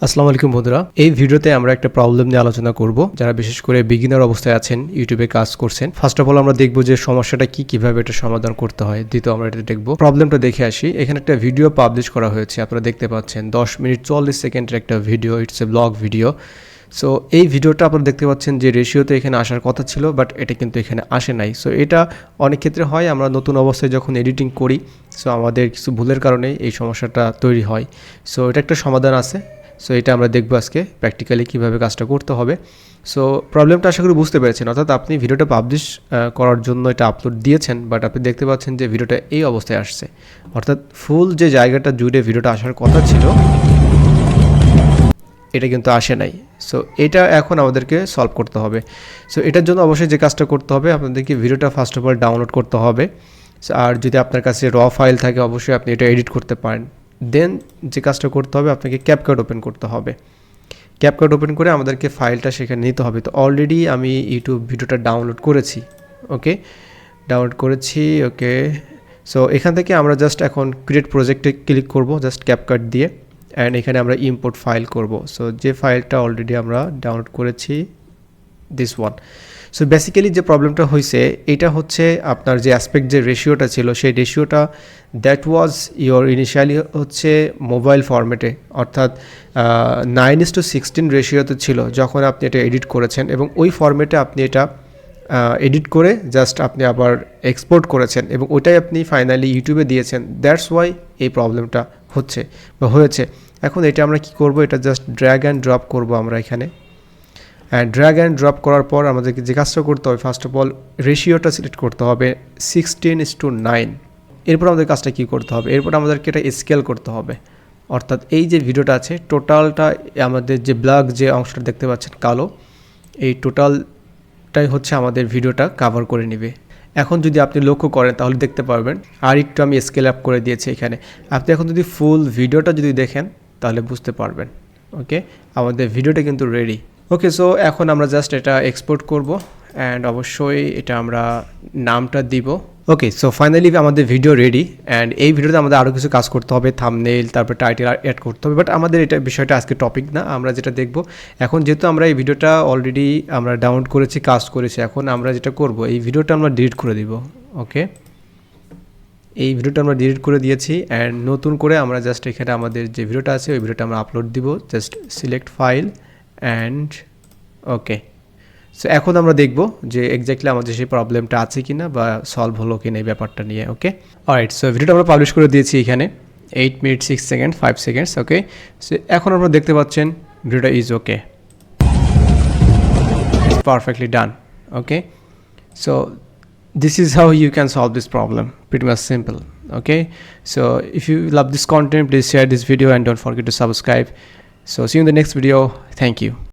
আসসালামু আলাইকুম বন্ধুরা, এই ভিডিওতে আমরা একটা প্রবলেম নিয়ে আলোচনা করব। যারা বিশেষ করে বিগিনার অবস্থায় আছেন, ইউটিউবে কাজ করছেন, ফার্স্ট অফ অল আমরা দেখব যে সমস্যাটা কিভাবে এটা সমাধান করতে হয়। দ্বিতীয় আমরা এটা দেখব। প্রবলেমটা দেখে আসি। এখানে একটা ভিডিও পাবলিশ করা হয়েছে, আপনারা দেখতে পাচ্ছেন 10 মিনিট 40 সেকেন্ডের একটা video. It's a blog video. So এই ভিডিওটা আপনারা দেখতে পাচ্ছেন যে রেশিওতে এখানে আসার কথা ছিল, বাট এটা কিন্তু এখানে আসে নাই। সো এটা অনেক ক্ষেত্রে হয়, আমরা নতুন অবস্থায় যখন এডিটিং করি, সো আমাদের কিছু ভুলের কারণে এই সমস্যাটা তৈরি হয়। সো এটা একটা সমাধান আছে। সো এটা আমরা দেখবো আজকে প্র্যাকটিক্যালি কীভাবে কাজটা করতে হবে। সো প্রবলেমটা আশা করি বুঝতে পেরেছেন, অর্থাৎ আপনি ভিডিওটা পাবলিশ করার জন্য এটা আপলোড দিয়েছেন, বাট আপনি দেখতে পাচ্ছেন যে ভিডিওটা এই অবস্থায় আসছে, অর্থাৎ ফুল যে জায়গাটা জুড়ে ভিডিওটা আসার কথা ছিল এটা কিন্তু আসে নাই। সো এটা এখন আমাদেরকে সলভ করতে হবে। সো এটার জন্য অবশ্যই যে কাজটা করতে হবে, আপনাদেরকে ভিডিওটা ফার্স্ট অফ অল ডাউনলোড করতে হবে। আর যদি আপনার কাছে র ফাইল থাকে অবশ্যই আপনি এটা এডিট করতে পারেন। দেন যে কাজটা করতে হবে, আপনাকে ক্যাপকাট ওপেন করতে হবে। ক্যাপকাট ওপেন করে আমাদেরকে ফাইলটা সেখানে নিতে হবে। তো অলরেডি আমি ইউটিউব ভিডিওটা ডাউনলোড করেছি। ওকে, ডাউনলোড করেছি। ওকে, সো এখান থেকে আমরা জাস্ট এখন ক্রিয়েট প্রজেক্টে ক্লিক করব, জাস্ট ক্যাপকাট দিয়ে। অ্যান্ড এখানে আমরা ইম্পোর্ট ফাইল করব। সো যে ফাইলটা অলরেডি আমরা ডাউনলোড করেছি, দিস ওয়ান। সো বেসিক্যালি যে প্রবলেমটা হয়েছে, এটা হচ্ছে আপনার যে অ্যাসপেক্ট যে রেশিওটা ছিল, সেই রেশিওটা দ্যাট ওয়াজ ইয়োর ইনিশিয়ালি হচ্ছে মোবাইল ফরম্যাটে, অর্থাৎ 9:16 রেশিওতে ছিল যখন আপনি এটা এডিট করেছেন, এবং ওই ফরম্যাটে আপনি এটা এডিট করে জাস্ট আপনি আবার এক্সপোর্ট করেছেন, এবং ওইটাই আপনি ফাইনালি ইউটিউবে দিয়েছেন। দ্যাটস ওয়াই এই প্রবলেমটা হচ্ছে বা হয়েছে। এখন এটা আমরা কি করব, এটা জাস্ট ড্র্যাগ অ্যান্ড ড্রপ করব আমরা এখানে। অ্যান্ড ড্র্যাগ অ্যান্ড ড্রপ করার পর আমাদেরকে যে কাজটা করতে হবে, ফার্স্ট অফ অল রেশিওটা সিলেক্ট করতে হবে 16:9। এরপর আমাদের কাজটা কী করতে হবে, এরপর আমাদেরকে এটা স্কেল করতে হবে। অর্থাৎ এই যে ভিডিওটা আছে টোটালটা, আমাদের যে ব্ল্যাক যে অংশটা দেখতে পাচ্ছেন কালো, এই টোটালটাই হচ্ছে আমাদের ভিডিওটা কাভার করে নেবে। এখন যদি আপনি লক্ষ্য করেন তাহলে দেখতে পারবেন, আর একটু আমি স্কেল আপ করে দিয়েছি এখানে। আপনি এখন যদি ফুল ভিডিওটা যদি দেখেন তাহলে বুঝতে পারবেন। ওকে, আমাদের ভিডিওটা কিন্তু রেডি। ওকে, সো এখন আমরা জাস্ট এটা এক্সপোর্ট করব, অ্যান্ড অবশ্যই এটা আমরা নামটা দিব। ওকে, সো ফাইনালি আমাদের ভিডিও রেডি। অ্যান্ড এই ভিডিওতে আমাদের আরও কিছু কাজ করতে হবে, থাম্বনেইল, তারপর টাইটেল অ্যাড করতে হবে, বাট আমাদের এটা বিষয়টা আজকে টপিক না। আমরা যেটা দেখব এখন, যেহেতু আমরা এই ভিডিওটা অলরেডি আমরা ডাউনলোড করেছি, কাজ করেছি, এখন আমরা যেটা করব, এই ভিডিওটা আমরা ডিলিট করে দিব। ওকে, এই ভিডিওটা আমরা ডিলিট করে দিয়েছি, অ্যান্ড নতুন করে আমরা জাস্ট এখানে আমাদের যে ভিডিওটা আছে ওই ভিডিওটা আমরা আপলোড দিব। Just select file and okay. So এখন আমরা দেখব যে এক্স্যাক্টলি আমাদের সেই প্রবলেমটা আছে কিনা বা সলভ হলো কিনা এই ব্যাপারটা নিয়ে। ওকে, অলরাইট। সো ভিডিওটা আমরা পাবলিশ করে দিয়েছি এখানে 8 মিনিট 6 সেকেন্ড 5 সেকেন্ডস। ওকে, সো এখন আপনারা দেখতে পাচ্ছেন ভিডিওটা is okay, it's perfectly done. Okay, so this is how you can solve this problem, pretty much simple. Okay, so if you love this content, please share this video and don't forget to subscribe. So see you in the next video. Thank you.